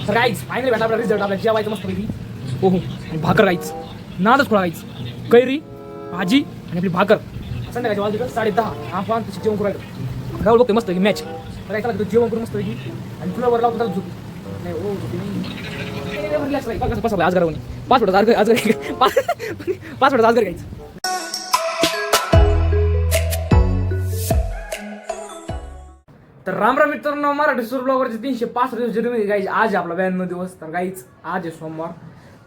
तर गाईच फायनली भेटा आपला रिझल्ट आपल्या जेवायचं मस्त पैकी. हो हो. आणि भाकर गाईच नादच खोळा गाईच कैरी भाजी आणि आपली भाकर. संध्याकाळची वाजले 10:30. आपण जेवण करायचं. राहुल बघतोय मस्त पैकी मॅच. तर ऐकायला जेवण करून मस्त पैकी आणि तुला वर लावतो झोप नाही. हो झोपी नाही रिलॅक्स राहील. कसं पसरलं आज घरावणी 5 मिनिटात आज घर 5 मिनिटात आज घर घ्यायचं. तर राम राम मित्रांनो, मराठी सुरू ब्लॉगवरचे 365 दिवस जर्नी गाईज. आज आपला 92 दिवस. तर गाईज आज आहे सोमवार.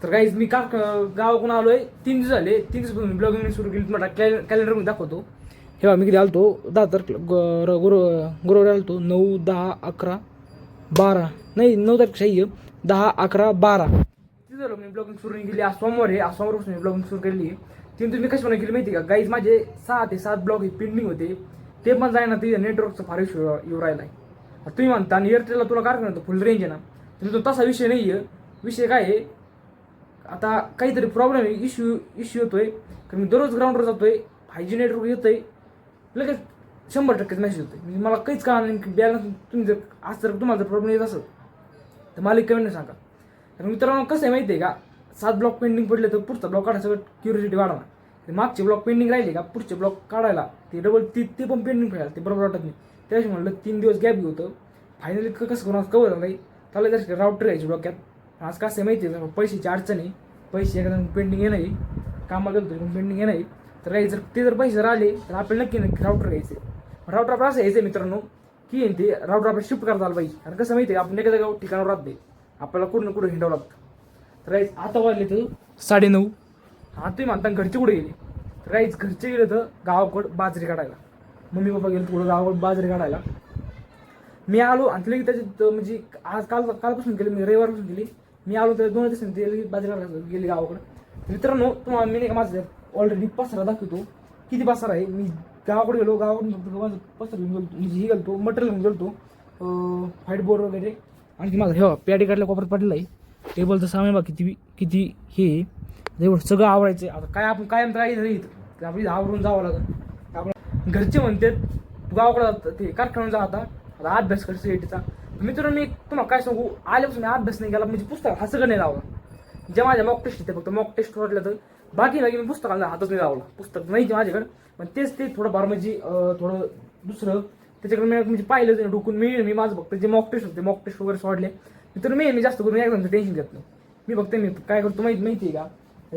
तर गाईज मी का गावाकडून आलोय 3 दिवस झाले. 3 दिवस ब्लॉगिंग सुरू केली. तुम्हाला कॅलेंडर मध्ये दाखवतो. हे बघा मी किती आलतो 10 तारखेला गुरुवारी आलतो 9, 10, 11, 12 नाही 9 तारखे सही 10, 11, 12 तिथं झालं मी ब्लॉगिंग सुरू केली. आज सोमवार आहे. आज सोमवारपासून मी ब्लॉगिंग सुरू केली आहे. 3 दिवस मी कशी केली माहिती का गाईज. माझे 6 ते 7 ब्लॉग पेंडिंग होते. ते पण जाय ना ते नेटवर्कचा फार इश्यू येऊ राहिला आहे. तुम्ही म्हणता आणि एअरटेलला तुला काय करणार फुल रेंज आहे ना. तुम्ही तो तसा विषय नाही आहे. विषय काय आहे आता काहीतरी प्रॉब्लेम आहे. इश्यू येतोय कारण मी दररोज ग्राउंडवर जातोय. 5G नेटवर्क येतंय लगेच 100% मेसेज होतोय. म्हणजे मला काहीच कळणार नाही की बॅलन्स तुम्ही जर आज जर तुम्हाला जर प्रॉब्लेम येत असेल तर मला कमेंट सांगा. तर मित्रांनो कसं आहे माहिती आहे का 7 ब्लॉक पेंडिंग पडले तर पुढचा ब्लॉक काढायला सगळं क्युरियोसिटी वाढवणार. मागचे ब्लॉक पेंडिंग राहिले का पुढचे ब्लॉक काढायला ते डबल ते पण पेंडिंग राहिला ते बरोबर वाटत नाही. त्यावेळेस म्हणलं 3 दिवस गॅप होतं. फायनली कसं करून कवर झालं त्याला जर राऊटर यायची डोक्यात. आज कसं आहे माहिती आहे पैशाची अडचण आहे. पैसे एकदम पेंडिंग आहे नाही. कामाला गेलो पण पेंडिंग आहे नाही. तर काही जर ते जर पैसे राहिले तर आपल्याला नक्की राऊटर घ्यायचे. राऊटर आपलं असं यायचं मित्रांनो की ते राऊटर आपल्याला शिफ्ट करता आलं पाहिजे. कारण कसं माहिती आहे आपण एका जागा ठिकाणावर राहत नाही. आपल्याला कुठं ना कुठं हिंडावं लागतं. तर आता वाजले तर 9:30. हा तुम्ही म्हणता घरचे कुठे गेले तर काहीच घरचे गेले तर गावाकडं बाजरी काढायला. मम्मी पप्पा गेले थोडं गावाकडं बाजरी काढायला. मी आलो आणि लगेच त्याच्यात म्हणजे आज कालपासून गेले मी रविवारपासून गेली. मी आलो तर 2 दिवस ते लगेच बाजरी काढायला गेली गावाकडं. मित्रांनो तुम्हाला मी नाही का माझं ऑलरेडी पसारा दाखवतो किती पसारा आहे. मी गावाकडे गेलो गावाकडून माझं पसारा घेऊन गेलो म्हणजे हे गेलो मटेरियल घेऊन गेलो व्हाईट बोर्ड वगैरे. आणखी माझं हे पॅडी काढल्या कोपऱ्यात पडलेलं आहे. टेबलचं सामान बघा किती हे एवढं सगळं आवरायचं. आता काय आपण कायम राहील आपली आवरून जावं लागेल. आपण घरचे म्हणतात तू गावाकडे ते कारखान्यात जा आता अभ्यास कर सीईटीचा. मित्रांनो मी तुम्हाला काय सांगू आल्यापासून मी अभ्यास नाही केला. म्हणजे पुस्तक हा सगळं नाही लावला. जे माझ्या मॉक टेस्ट येते फक्त मॉक टेस्ट वाटलं तर बाकी मी पुस्तकाला हातच नाही लावला. पुस्तक नाही माझ्याकडे पण तेच ते थोडंफार म्हणजे थोडं दुसरं त्याच्याकडे मी म्हणजे पाहिलं डोकून मी माझं फक्त जे मॉक टेस्ट होते मॉक टेस्ट वगैरे सोडले. मित्रांनो मी जास्त करून एक्झामचं टेन्शन घेत नाही. मी फक्त मी काय करतो माहिती आहे का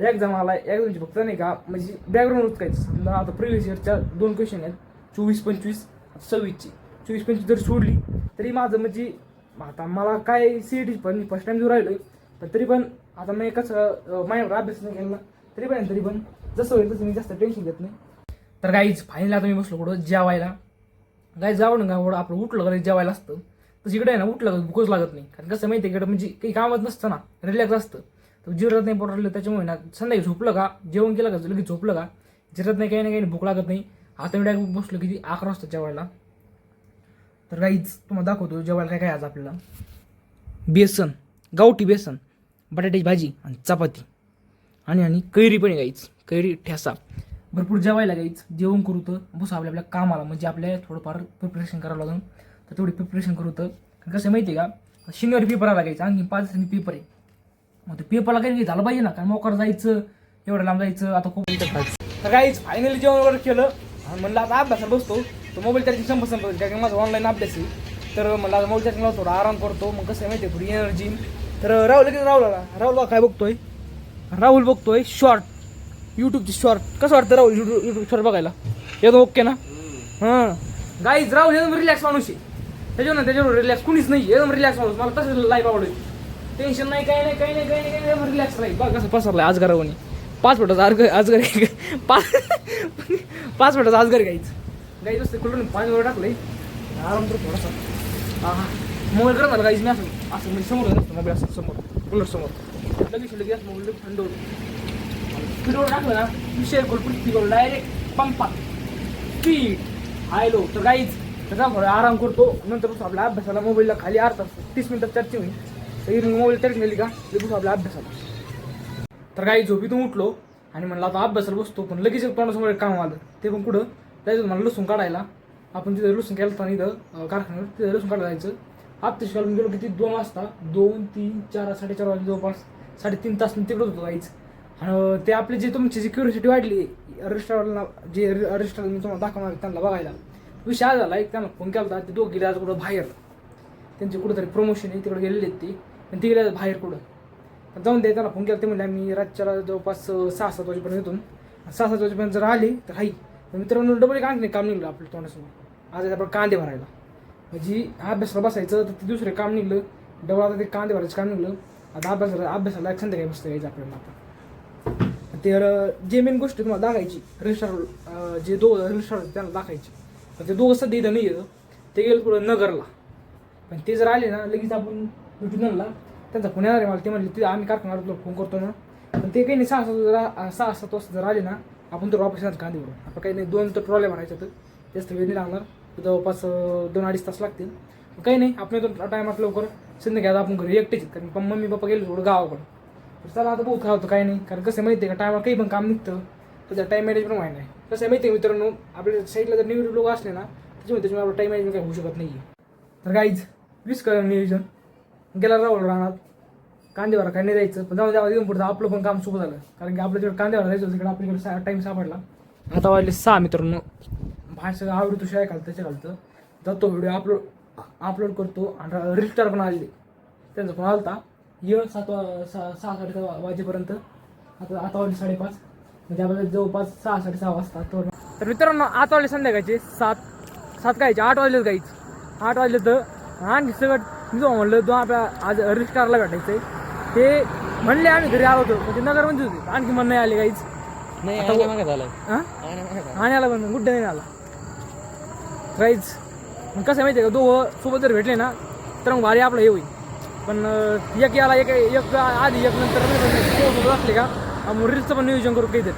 एक्झाम आला एक्झामची फक्त नाही का म्हणजे बॅकग्राऊंड उचकायचं. समजा आता प्रिव्हियस इयरच्या 2 क्वेश्चन आहेत 24, 25, 26ची 24, 25 जर सोडली तरी माझं म्हणजे आता मला काय सीईटी पण फर्स्ट टाइम देऊ राहिलोय. पण तरी पण आता मी कसं माझ्यावर अभ्यास नाही केला तरी पण जसं होईल तसं मी जास्त टेन्शन घेत नाही. तर गाईज फायनली आता मी बसलो कुठं जेवायला. गाईज जावं ना का आपलं उठलं का जेवायला असतं तसं इकडे आहे ना उठलं का भूकच लागत नाही. कारण कसं माहिती आहे इकडे म्हणजे काही कामच नसतं ना रिलॅक्स असतं. तर जिरत नाही पोट राहिलं त्याच्यामुळे ना संध्याकाळी झोपलं का जेवण केलं का लगेच झोपलं का जिरत नाही काही ना काही भूक लागत नाही. आता मी डायरेक्ट बसलो किती 11 वाजता जेवायला. तर गाईज तुम्हाला दाखवतो जेवायला काय काय आज आपल्याला. बेसन गावठी बेसन बटाट्याची भाजी आणि चपाती आणि कैरी पण आहे गाईच. कैरी ठेसा भरपूर जेवायला गाईच. जेवण करू तर बस आपल्या कामाला म्हणजे आपल्या थोडंफार प्रिपरेशन करावं लागेल. तर तेवढी प्रिपरेशन करू तर कसं माहिती आहे का शनिवारी पेपर आला गायचं आणखी 5 दिवसांनी पेपर आहे. मग ते पेपरला काही झालं पाहिजे ना कारण मोकार जायचं एवढं लांब जायचं आता खूप. तर काहीच फायनली जेवण वगैरे केलं म्हणलं आता अभ्यासाला बसतो. तर मोबाईल चार्जिंग संपत कारण माझा ऑनलाईन अभ्यास आहे. तर म्हणलं आता मोबाईल चार्जिंगला थोडा आराम करतो. मग कसं माहिती आहे थोडी एनर्जी. तर राहुल बा काय बघतोय राहुल बघतोय शॉर्ट यूट्यूबची शॉर्ट. कसं वाटतं राहुल यूट्यूब शॉर्ट बघायला एकदम ओके ना. हां गाईज राहुल एकदम रिलॅक्स माणूस आहे. त्याच्यावर रिलॅक्स कुणीच नाही एकदम रिलॅक्स माणूस. मला तसं लाईफ आवडेल. टेन्शन नाही काही नाही रिलॅक्स राहील. बघा कसं पसरलाय आज घरावणी 5 मिनिटाचा आज घर 5 मिनिटाचा आज घर गाईच असते कुठून पाणी वगैरे टाकलंय आराम तर थोडासा. हा मोबाईल करत झाला गाईज मी असं म्हणजे समोर असतो मोबाईल असं समोर कूलर समोर लगेच मोबाईल थंड होतो. स्पीडवर टाकलं ना विषय स्पीडवर डायरेक्ट पंपात स्पीड हायलो. तर गाईज त्याचा थोडा आराम करतो. नंतर आपल्या अभ्यासाला मोबाईलला खाली अर्धा 30 मिनिटात चर्चा होईल. तर मोबाईल तरी नेली का लगेच आपल्या अभ्यासाला. तर काही झोपीतून उठलो आणि म्हणलं आता अभ्यासाला बसतो. पण लगेच तोंडासमोर काम आलं ते पण कुठं जायचं मला लसूण काढायला. आपण तिथं लसूण केलं होतं इथं कारखान्यावर तिथं लसूण काढायला जायचं. हातशी घालून गेलो किती 2 वाजता 2, 3, 4, 4:30 वाजता जवळपास 3.5 तास मी तिकडे होतो गाईच. आणि ते आपली जे तुमची जी क्युरियोसिटी वाढली रजिस्टरला जे रजिस्टर मी तुम्हाला दाखवणार त्यांना बघायला विषय आज झाला. एक त्यांना फोन केला होता ते दोघं गेले आज कुठं बाहेर त्यांचे कुठंतरी प्रमोशन आहे तिकडे गेलेले आहेत ते आणि ते गेले बाहेर कुठं जाऊन द्या. त्यांना फोन केला ते म्हणले आम्ही रातच्याला जवळपास 6-7 वाजेपर्यंत येतो 6-7 वाजेपर्यंत जर आले तर हाई मित्रांनो डबल एक आणखी काम निघलं आपल्या तोंडासमोर. आज आपण कांदे भरायला म्हणजे अभ्यासाला बसायचं तर ते दुसरे काम निघलं डबल आता ते कांदे भरायचं काम निघलं. आता अभ्यासाला संध्याकाळी मस्त यायचं आपल्याला. आता तर जे मेन गोष्ट तुम्हाला दाखायची रजिस्टर जे दोघं रजिस्टर त्यांना दाखायची पण ते दोघं सध्या इथं नाही येतं ते गेलं पुढं नगरला. पण ते जर आले ना लगेच आपण भेटून आणला त्यांचा फोन येणार आहे मला. ते म्हणले ते आम्ही कारखान्यावर तुला फोन करतो ना पण ते काही नाही 6-7 वाजता जर आले ना आपण तर वापस येणार कांदे भरून. आपण काही नाही 2 तर ट्रॉल्या भरायच्या तर जास्त वेळ नाही लागणार जवळपास 2-2.5 तास लागतील. काही नाही आपण येतो टायमात लवकर संध्याकाळी आपण घरी एकटेच कारण मम्मी पप्पा गेले थोडं गावाकडं. तर चला आता बहुत खावतो काही नाही कारण कसं माहिती आहे का टायमाला काही पण काम निघतं तर त्या टाईम मॅनेजमेंट माहिती नाही. कसं माहिती आहे मित्रांनो आपल्या साईडला जर निवडून लोक असले ना त्याच्यामुळे आपलं टाईम मॅनेजमेंट काही होऊ शकत नाही. तर काहीच वीस करा नियोजन गेला राहुल राहणार कांदेवारा काही नाही जायचं पण जाऊ देऊन पुढचं आपलं पण काम सोपं झालं कारण की आपल्या तिकडे कांदेवारा जायचं होतं तिकडे आपल्याकडे टाईम सापडला. आता वाजले 6 मित्रांनो बाहेर सगळं आवडतो शिवाय घालतं त्याच्या घालतं जातो व्हिडिओ अपलोड करतो आणि रिस्टार पण आले त्यांचा फोन आलता 6-7 वाजेपर्यंत. आता वाजले 5:30 म्हणजे आपल्याला जवळपास 6-6:30 वाजता. तर मित्रांनो 8 वाजले संध्याकाळचे 7 कायचे 8 वाजलेच काहीच 8 वाजले तर आणखी सगळं मी जो म्हणलं तो आपल्या आज रजिस्टारला भेटायचं आहे ते म्हणले आम्ही घरी आलो होतो म्हणजे नगरमध्ये होते आणखी मन नाही आले काहीच नाही आणि आला पण गुड्डे नाही आला काहीच. मग कसं माहिती आहे का दोघं सोबत जर भेटले ना तर मग भारी आपलं हे होईल पण एक याला एक आधी एक नंतर सोबत असले का मग रील्सचं पण नियोजन करू काहीतरी.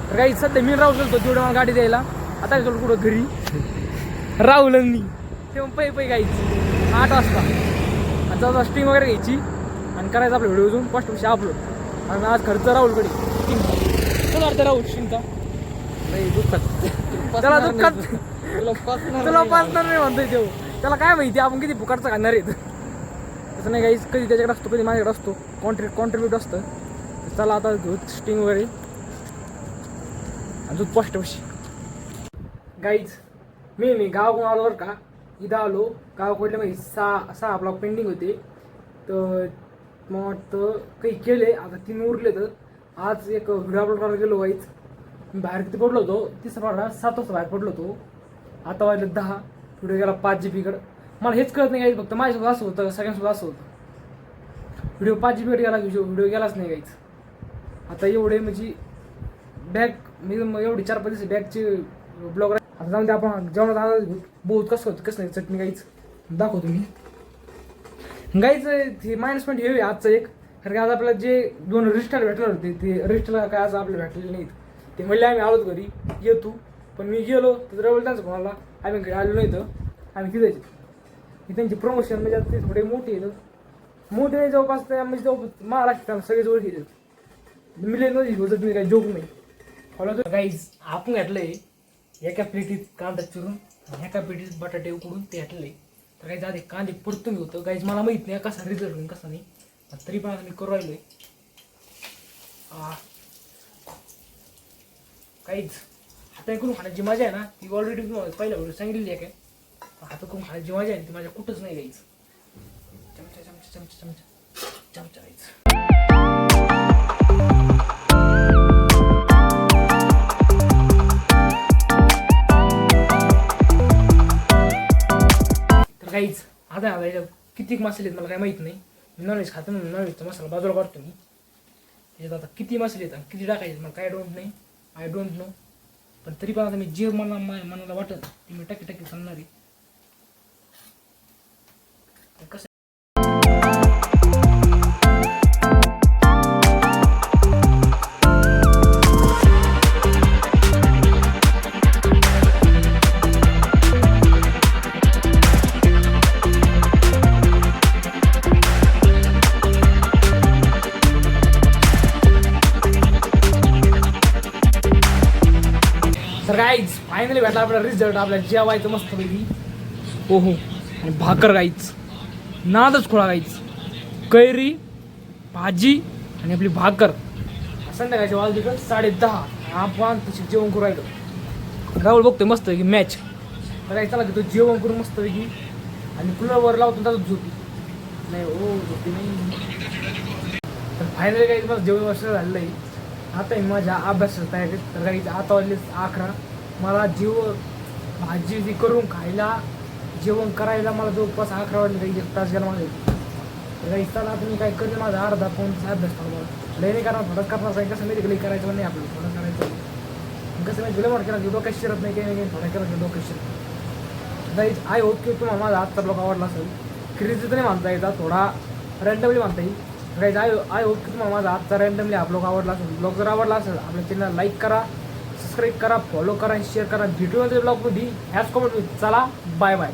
तर काही सध्या मी राहू शकतो तेवढं मला गाडी द्यायला आता चल कुठं घरी राहुल मी ते मग पै गायची 8 वाजता आता स्टिंग वगैरे घ्यायची आणि करायचं आपलं व्हिडिओ अजून फर्स्ट अपलोड आणि आज खर्च राहुलकडे तुला अर्थ राहुल स्टिंगचा नाही दुःखात त्याला दुःखात तुला पाचणार नाही म्हणतोय तो त्याला काय माहिती आपण किती फुकाटचं घालणार आहेत तसं नाही काहीच कधी त्याच्याकडे असतो कधी माझ्याकडे असतो कॉन्ट्रीब्यूट असतं. चला आता घेऊ स्टिंग वगैरे आणि दूध पोस्ट पशी गाईज मी गावाकडून आलो बरं का इथं आलो गावाकडले म्हणजे 6 ब्लॉक पेंडिंग होते तर मग वाटतं काही केले आता 3 उरले. तर आज एक व्हिडिओ अपलोड करायला गेलो वाईच मी बाहेर किती पडलो होतो 7 वाजता बाहेर पडलो होतो. आता वाजले 10 व्हिडिओ गेला 5 GB मला हेच कळत नाही काहीच फक्त माझ्यासोबत असं होतं सगळ्यांसोबत असं होतं व्हिडिओ 5 GB गेला व्हिडिओ गेलाच नाही काहीच. आता एवढे म्हणजे बॅग मी एवढी 4-5 दिवस बॅगचे ब्लॉग आता जाऊन ते आपण जेवणात बहुत कसं होतं कसं नाही चटणी काहीच दाखवतो मी गाईच ते मायनस पॉईंट हे आजचं एक कारण की आज आपल्याला जे 2 रजिस्टर भेटले होते ते रजिस्टरला काय आज आपल्याला भेटलेले नाहीत. ते म्हणले आम्ही आलोच घरी येतो पण मी गेलो तर रविवारी त्यांचं कोणाला आम्ही घरी आलो नाही तर आम्ही तिथे त्यांची प्रमोशन म्हणजे आता ते थोडे मोठे मोठे जवळपास म्हणजे जवळपास महाराष्ट्रात सगळे जवळ घेतात मिलियन मध्ये होतं तुम्ही काही जोक नाही फॉलो गाईज आपण घातलंय एका प्लेटीत कांदा चिरून एका प्लेटीत बटाटे उकडून ते घातले. तर काही आधी कांदे परतून होतं गाईज मला माहित नाही कसा रिझल्ट होईल कसा नाही तरी पण आता मी करू राहिलोय. काहीच हाता करून खाण्याची मजा आहे ना ती ऑलरेडी पहिल्या व्हिडिओ सांगितलेली आहे काय हाता करून खाण्याची मजा आहे ती माझ्या कुठंच नाही गाईच. चमचा चमचा चमचा चमचा चमचा गाईच. काहीच आता याच्यात किती मसाले आहेत मला काय माहित नाही मी नॉनव्हेज खातो म्हणून नॉनव्हेजचा मसाला बाजूला काढतो मी त्याच्यात आता किती मसाले येतात किती टाकायचे मला काय आय डोंट नो पण तरी पण आता मी जे मनाला वाटत ते मी टाकी सांगणार आहे. कसं तर गाईज फायनली भेटला आपला रिझल्ट आपल्याला जेवायचं मस्त पैकी हो आणि भाकर गाईच नादच खोळा गाईच. कैरी, भाजी आणि आपली भाकर. संध्याकाळच्या वाजले का 10:30. आपण तशी जेवण करू राहिलो. राहुल बघतोय मस्त की मॅच. तर काय चला की तो जेवण करून मस्त पैकी आणि कूलरवर लावतो त्याचं झोपी. नाही हो झोपी नाही. तर फायनली काही मला जेवण वर्ष झालेलं आहे. आता मी माझ्या अभ्यासात तयारी. तर काही आता वाजले 11. मला भाजी ती करून खायला जेवण करायला मला जवळपास 11 वाजले. काही 1 तास गेला माझे. तर काही चला आता मी काय करते माझा अर्धा पाऊणचा अभ्यास मला लय नाही करणार. थोडंच करणार आहे. कसं माहिती करायचं नाही आपलं थोडं करायचं. कसं माहिती गेलं केला की डोक्यात शिरत नाही काही नाही थोडं केलं की डोक्यात शिरत नाही. आय होप की तुम्हाला माझा आजचा ब्लॉग आवडला असेल. क्रेझी तर नाही म्हणता येतात थोडा रँडमली म्हणता येईल. गाईज आय होप की तुम्हाला माझा आजचा रँडमली हा ब्लॉग आवडला असेल. ब्लॉग जर आवडला असेल आपल्या चॅनल लाईक करा, सबस्क्राईब करा, फॉलो करा, शेअर करा. व्हिडिओमध्ये ब्लॉगमध्ये ह्याच कमेंट. चला बाय बाय.